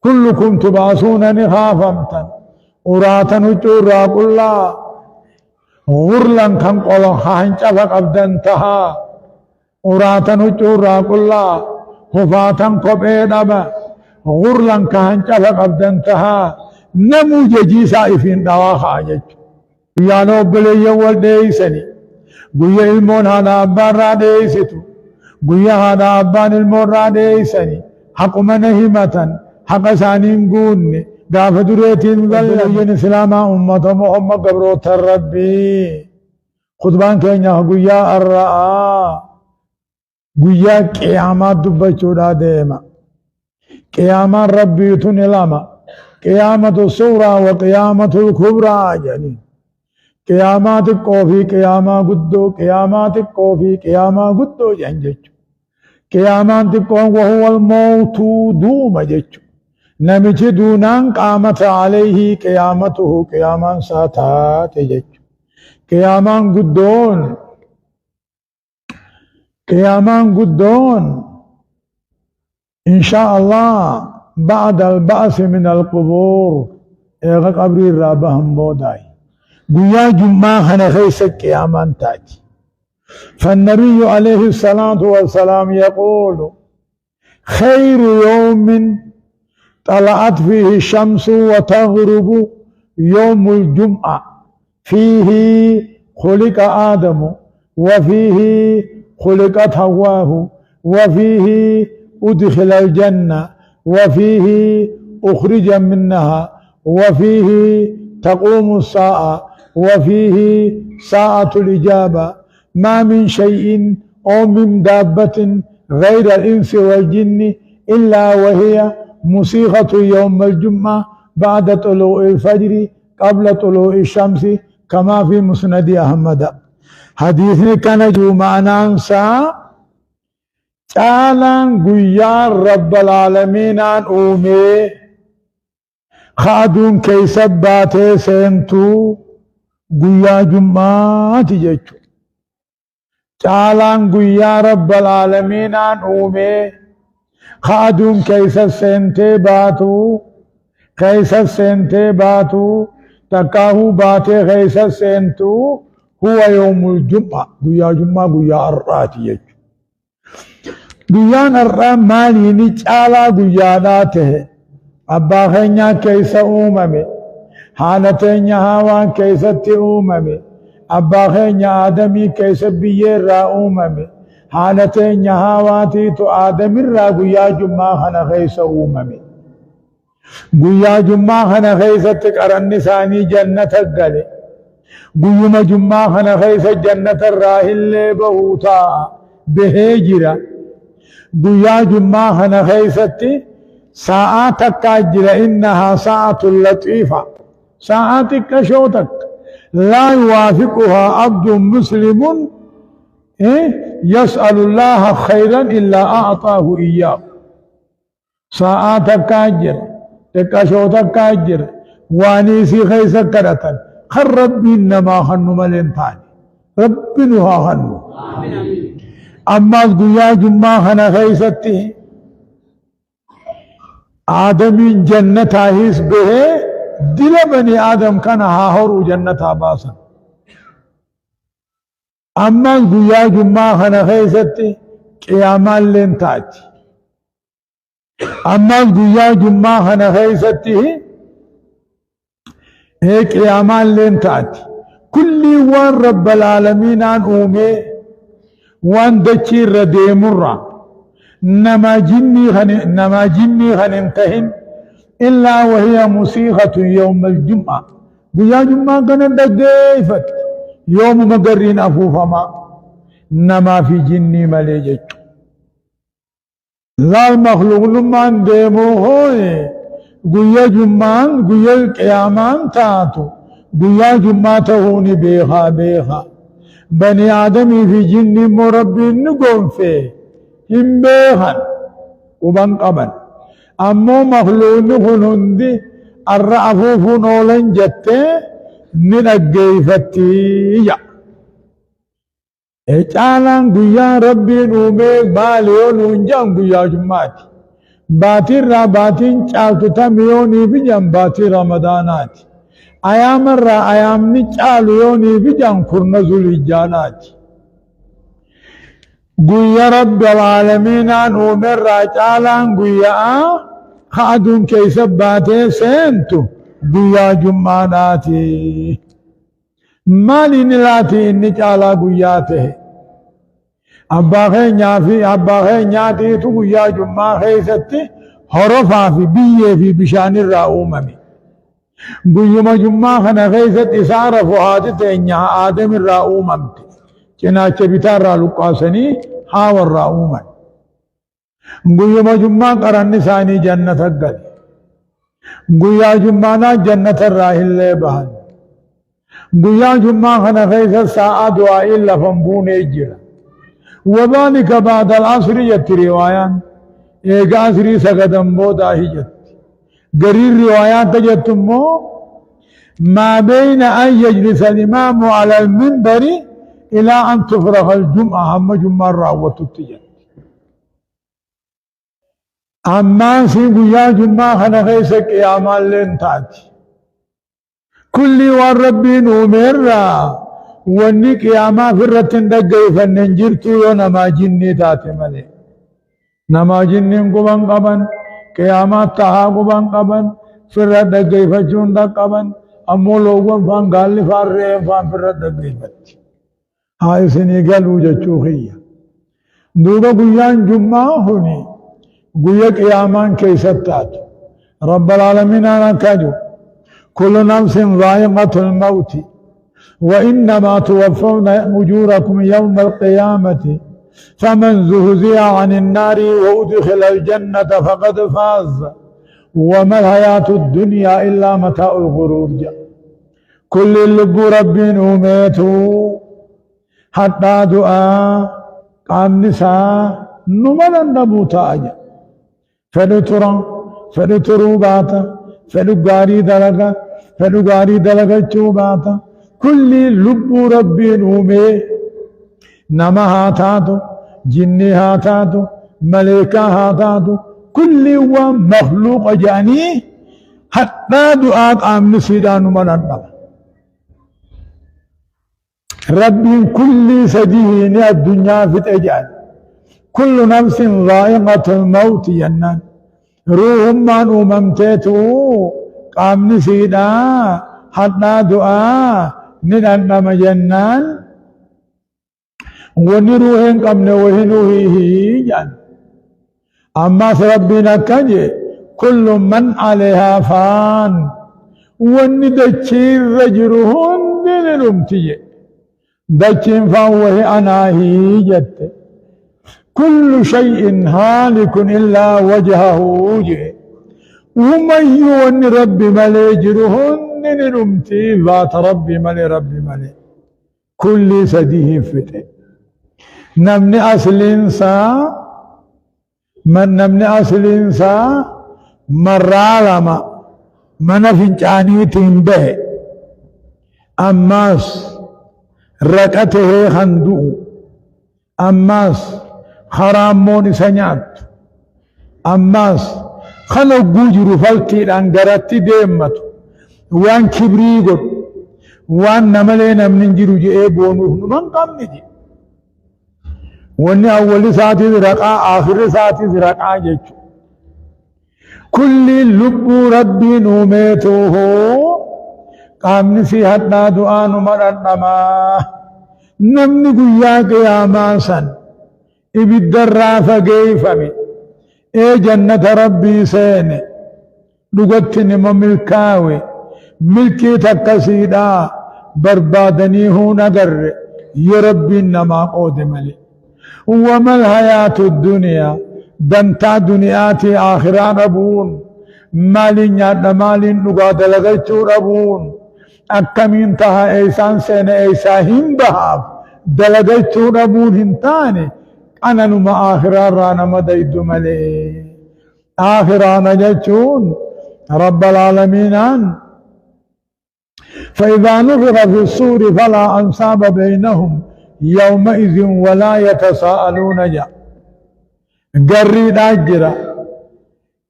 كلكم تبعثونني خافمتا أراتا وجورا قلا غرلا كان قولا خانجا فقبدنتها أراتا وجورا قلا خفاتا قبيدابا غرلا كانجا فقبدنتها نمو ججي سائفين دواخا جج يانو بلي والديسني قويا المون هذا أبان راديستو قويا هذا أبان المون راديسني حق منهمة حق سانين قوني قاف دريتين بلين إسلاما أمة محمد قبروت الربي خطبان كينيا قويا الرعا قويا قيامات دبچودا ديما قيامات ربي تنلاما قيامة الصورة وقيامة الكبرى يعني قيامات القوفي قيامة قدو قيامات القوفي قيامة قدو جنجج قيامات القوم وهو الموت دوم جج نمج دونان قامت عليه قيامته قيامان ساتات جج قيامان قدون إن شاء الله بعد البعث من القبور إيغا قبر الرابهم بوداي قويا جمعة خنخيس قيامان تاج فالنبي عليه الصلاة والسلام يقول خير يوم طلعت فيه الشمس وتغرب يوم الجمعة فيه خلق آدم وفيه خلقت حواه وفيه أدخل الجنة وفيه أخرج منها وفيه تقوم الساعة وفيه ساعة الإجابة ما من شيء أو من دابة غير الإنس والجن إلا وهي موسيقى يوم الجمعة بعد طلوع الفجر قبل طلوع الشمس كما في مسند أحمد حديثنا كان جو معنى أنسى چالان گویان رب العالمین آن اومے خادون کیسب باتے سینتو گویا جمعات جچو چالان گویا رب العالمین آن اومے خادون کیسب سینتے باتو تکاہو باتے کیسب سینتو هو يوم الجمعة گویا جمعة گویا الرات جچو گویان الرام مالی نچالا گویاناته ابا خینیا کیسا اوممے حالتینیا ہاوان کیسا اوممے ابا خینیا آدمی کیسا بیر را اوممے حالتینیا ہاواتی تو آدمی را گویا جمعہ خنا خیسا اوممے گویا جمعہ خنا خیسا تکرن نسانی جنت گلے گویم جمعہ خنا خیسا جنت الراہل لے بہوتا بہیجرہ گویا جمعہ خنا خیستي ساعات كاجر إنها ساعة لطيفة ساعات كشوتك لا يوافقها عبد مسلم يسأل الله خيرا إلا أعطاه إياه ساعات كاجر كشوتك كاجر وانيسي خيسة كرتا خر ربي إنما خنو ملنتاني ربي نها خنو أما قويا جمعة خنا خيستي آدمی جنت آہیس بہے دل بنی آدم کنا ہاہورو جنت آباسا اما گویا جمعہ خنا خیستی قیامان لین تاچی اما گویا جمعہ خنا خیستی قیامان لین تاچی کلی وان رب العالمین آن اومے وان دچی ردی مرہ نما جني خننتهن إلا وهي موسيقى يوم الجمعة بيا جمعة كان دقيفت يوم مقرين أفوفما نما في جني مليجت لا المخلوق لما ديمو هوي بيا جمعة بيا القيامان تاتو بيا جمعة تهوني بيخا بني آدمي في جني مربي نقوم فيه هم بيخن وبن قبن أمو مخلوق هندي الرعفوف نولن جتة ننقيفتي اچالان گویا ربی نوميك باليو نونجان گویا جمعاتي باتي را باتين چالتو تميوني بجان باتي رمضانات أيام را أيام نچالو يوني بجان كرنزو الإجانات قويا رب العالمين أن أمر راجالان قويا خادون كيسب باتي سنتو قويا جماناتي مالي نلاتي إني چالا قوياته أبا خينيا في أبا خينيا تيتو قويا جمع خيستي حرفا في بيه في بشان الرأوممي قويا جمع خنا خيست إسار فهادته إنيا آدم الرأوممتي چناچه بتار را لقاسني هاو الرأومن قويا جمع قرن ثاني جنة قد قويا جمعنا جنة الراهل لبهن قويا جمع خنا خيست ساعة دعائي لفنبون اجرا وذلك بعد العصر جت روايان ایک عصری سقدم بودا ہی جت قرير روايات جتمو ما بين أن يجلس الإمام على المنبر إلى أن تفرغ الجمعة هم جمعة راوة التجد أما سيقيا جمعة خنخيسك يا مالين تاتي كل والربين أمرا وانك يا ما فرتن دقي فننجرتو يو نما جني تاتي ملي نما جنين قبان قبان قيامات تها قبان قبان فرت دقي فجون دقبان امو لوگون فان غالي فار رہے فان فرت دقي فجون هاي سني قالوا جچوخية دوبا قيان جمعة هوني قيا قيامان كيستات رب العالمين أنا كاجو كل نفس ذائقة الموت وإنما توفون أجوركم يوم القيامة فمن زهزها عن النار وأدخل الجنة فقد فاز وما الحياة الدنيا إلا متاع الغرور كل اللب رب أميتوا حتى دعاء قام نساء نمنا نبوتا أجا فدو ترو باتا فدو غاري دلغا چو باتا كل لب ربي أمي نما هاتاتو جني هاتاتو ملائكة هاتاتو كل مخلوق جاني حتى دعاء قام نسيدان من النبا ربي كل سدين الدنيا في الأجال كل نفس ذائقة الموت ينان روح من أممتته قام نسيدا حتى دعاء ندنم جنان ونروهن قمن وهنوهيه جان أما ربنا كجي كل من عليها فان وندچين رجرهن دنرمتي دچين فهو أنا هي جت كل شيء هالك إلا وجهه ومن يون ربي ملي جرهن نرمتي ذات ربي ملي كل سديه فتح نمني أصل إنسان نمني أصل إنسان مرة لما من فنجاني تنبه أماس ركعته خندو أماس خرامون سنيات أماس خلو بوجرو فلتي الأنقراتي ديمت وان كبريقود وان نملين من جرو جئي بونوه من قمني جي واني أول ساتي رقا آخر ساتي رقا جيشو كل لب ربي نوميته قام نسي حتى دعان مرنما نمني قياك يا ماسا ابد الرافة قيفمي اي جنة ربي سيني لغتني مملكاوي ملكي تكسيدا بربادني هو نقر يا ربي انما قودم لي وما الحياة الدنيا دنتا دنياتي آخران أبون مالين ياد مالين نقاد لغيتو أبون أكمين تها إيسان سين إيسا هم بهاف دلغيتو أبون هنتاني أنا نما آخران رانا مديد ملي آخران جتون رب العالمين فإذا نفر في الصور فلا أنساب بينهم يومئذ ولا يتساءلون جاء قريد أجرا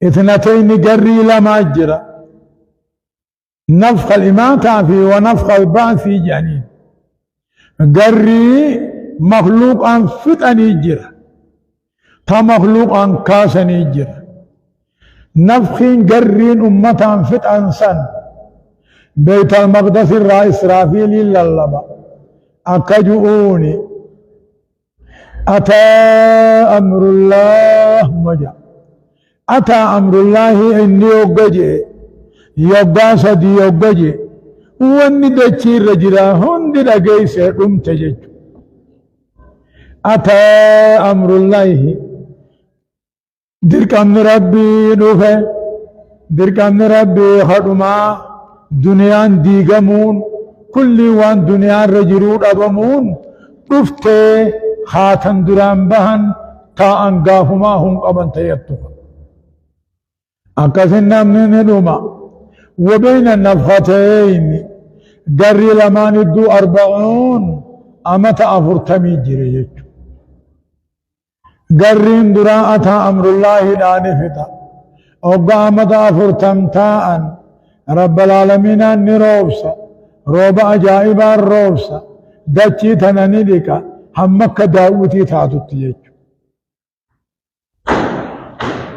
اثنتين قري لما جرى نفخ الإماتة في ونفخ البعث في جانين قري مخلوقا فتني جرى تا مخلوقا كاسني جرى نفخين قرين أمتا فتن سن بيت المقدس الرا إسرافيل للبا أكجؤوني أتى أمر الله مجا أتى أمر الله إني يوجي يوجا سدي يوجي واني دچي رجلا هندي دغيس دم تجج أتى أمر الله دركم ربي دوفه دركم ربي خدما دنيان ديغمون كل وان دنيا رجرود أبمون دفته خاتن دران بهن تا انقافما هم قبن تيتوها أكثنا من ندوما وبين النفختين قري لما ندو 40 أمت أفرتمي جريج قرين دراءة أمر الله دانفتا أبقى أمت أفرتم تاء رب العالمين النروبسا روب أجائب الروبسا دچي تنندك همك داوتي تاتوتي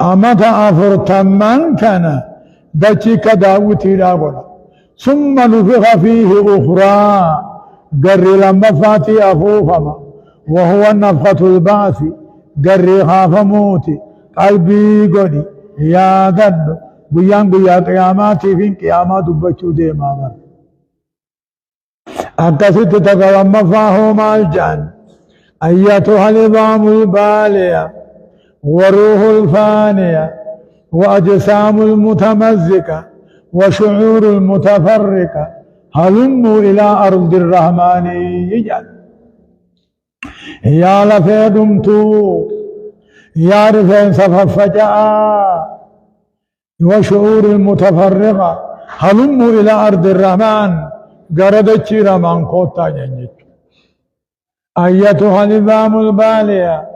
أمت أفرتمان كان دچي كداوتي داولا ثم نفخ فيه أخرى قري لما فاتي أفوفما وهو النفخة البعث قري خاف موتي قلبي قدي يا دد بيان بيا قياماتي فين قيامات بچو دي مامر أكست تقوم فاهم الجان أيتها العظام البالية وروح الفانية وأجسام المتمزقة وشعور المتفرقة هلموا إلى أرض الرحمن يجعل يا لفيدمتو يا رفين صففجاء وشعور المتفرقة هلموا إلى أرض الرحمن قردتش رمان قوتا جنجت أيتها العظام البالية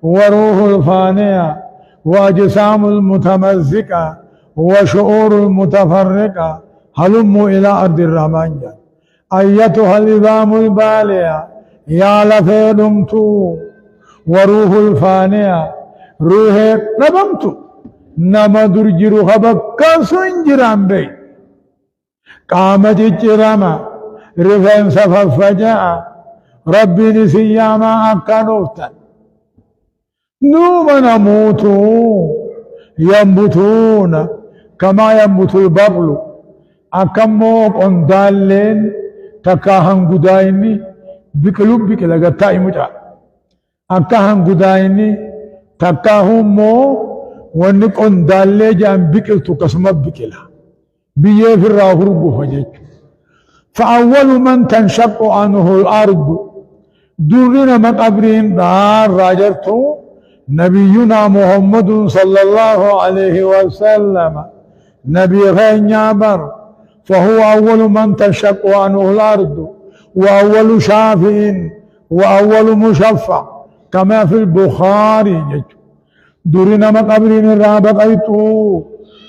وروح الفانية وأجسام المتمزقة وشعور المتفرقة هلموا إلى أرض الرحمن جل أيتها العظام البالية يا لفيدمتو وروح الفانية روح ربمتو نما درجرو خبكا سنجران بي قامت الجرامة رفين سففجاء ربي نسياما أكانوفتا نوم نموتو ينبتون كما ينبت البغل أكمو قندالين تكاهن قدائني بكلوب بكلا قطائي مجا أكاهن قدائني تكاهم مو واني قندالي جان بكلتو كسمت بكلا بيه في الراهرب فجج فأول من تنشق عنه الأرض دورنا مقبرين دار راجرتو نبينا محمد صلى الله عليه وسلم نبي غير نابر فهو أول من تنشق عنه الأرض وأول شافع وأول مشفع كما في البخاري جج دورنا مقبرين الرابقيتو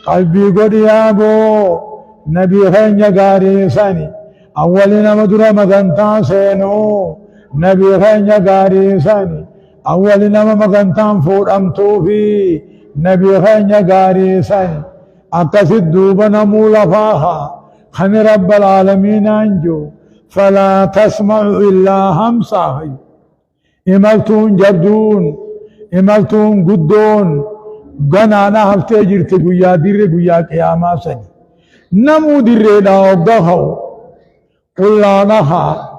قلبي قد يابو نبي غير غاري ساني أولنا مدر مغنطا سينو نبي غير غاري ساني أولنا مغنطا فورمتو في نبي غير غاري ساني أقصد دوبنا مولفاها خن رب العالمين أنجو فلا تسمع إلا همسا إملتون جبدون إملتون قدون غنانا هفته جرت گویا دیر گویا قیاما سنی نمو دیر داوگاهو قلانها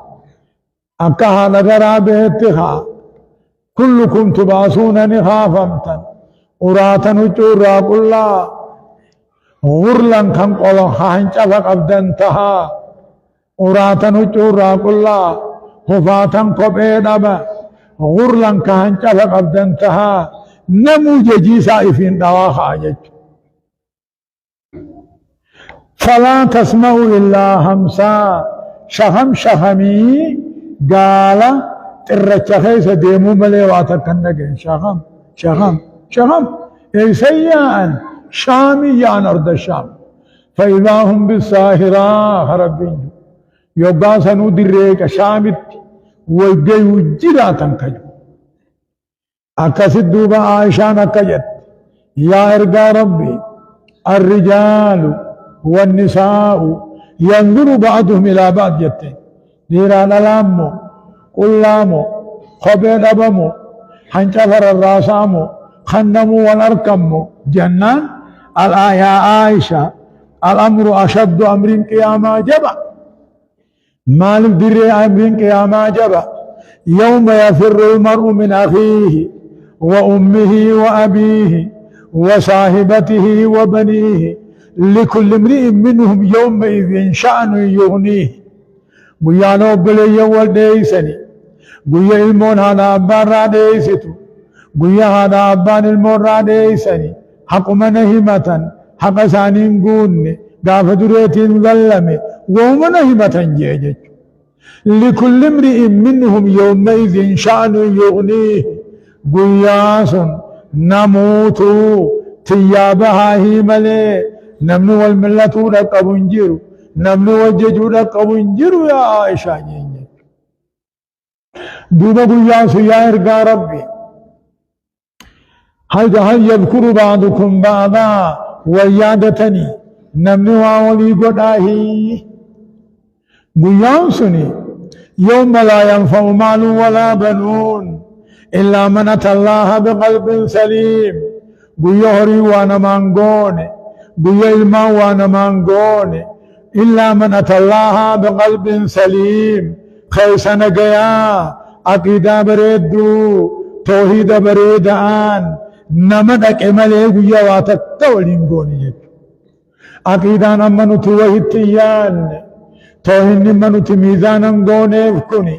أكها نغرا بهتها كلكم تبعثون نخافمتا أراتن چورا قلا غرلن خم قولن خانچا فقبدنتها أراتن چورا قلا خفاتن قبئدبا غرلن خانچا فقبدنتها نمو ججي سائفين دواخا جج فلا تسمعوا إلا همسا شهم شهمي قال ترچا خيس ديمو ملي واتا كنگين شهم شهم شهم اي سيئا شاميان أرض الشام فإذا هم بالساهرة هربين يوغا سنو دريك شامت ويجيو جراتا كجو أكسد دوبا عائشان أكجت يا إرقى ربي الرجال والنساء ينظر بعضهم إلى بعض جتين ديران الامو قلامو خبين أبمو حنشفر الراسامو خنمو والأركمو جنان الآية عائشة الأمر أشد أمر قياما جبا مالك دري أمر قياما جبا يوم يفر المرء من أخيه وأمه وأبيه وصاحبته وبنيه لكل امرئ منهم يومئذ شأن يغنيه بيانو بلي يول ديسني بيا المون هذا أبان را ديستو بيا هذا أبان المون را ديسني حق منهمة حق سانين قوني قاف دريتين ظلمي ومنهمة جيجج لكل امرئ منهم يومئذ شأن يغنيه قياس نموت تيابها هي ملي نمنو والملة رقب جيرو نمنو وججو رقب جيرو يا عائشة جيجج دوبا قياس يا إرقى ربي هل يذكر بعضكم بعضا ويادتني نمنو ولي قداهي قياسني يوم لا ينفع مال ولا بنون إلا من أتى الله بقلب سليم بيهري وانا مانغوني بيلما وانا مانغوني إلا من أتى الله بقلب سليم خيسنا قيا عقيدة بريدو توحيد بريدان نمدك ملي قيا واتتولين قوني عقيدة نمنو توحيدتيان توحيد نمنو تميزانا قوني فكوني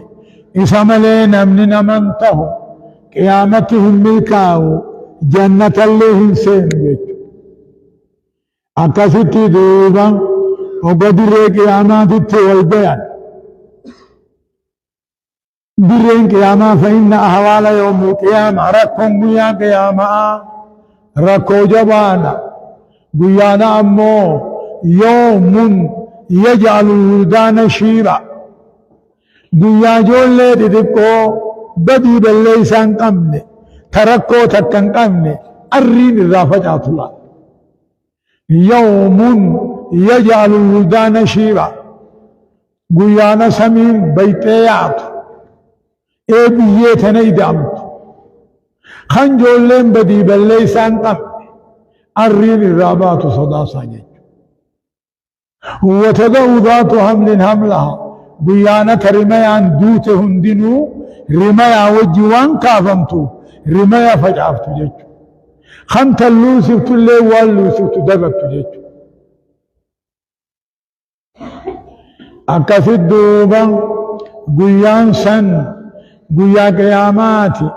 إساملي نمن نمنته قيامتهم ملكاو جنة اللي سين أكاسيتي دوبا وقدر قيامات والبيان درين قيامة فإن أحوال يوم القيامة ركهم بيا قيامة ركو جبانا بيانا أمو يوم يجعل الولدان شيرا بيا جولي تدكو بدي بالليسان قمني تركو تكن قمني أرين الرافة الله يوم يجعل الولدان شيرا بيانا سمين بيتيات بيتنا دامت خنجولين بدي بالليسان قمني أرين الرابات صدا ساجد وتدعو ذات حمل حملها بيانة رميان دوت هندنو رميا وجوان كافمتو رميا فجعفتو جيجو خمت اللوسفتو اللي واللوسفتو دبتو جيجو أكفي الدوبا بيان سن بيا قياماتي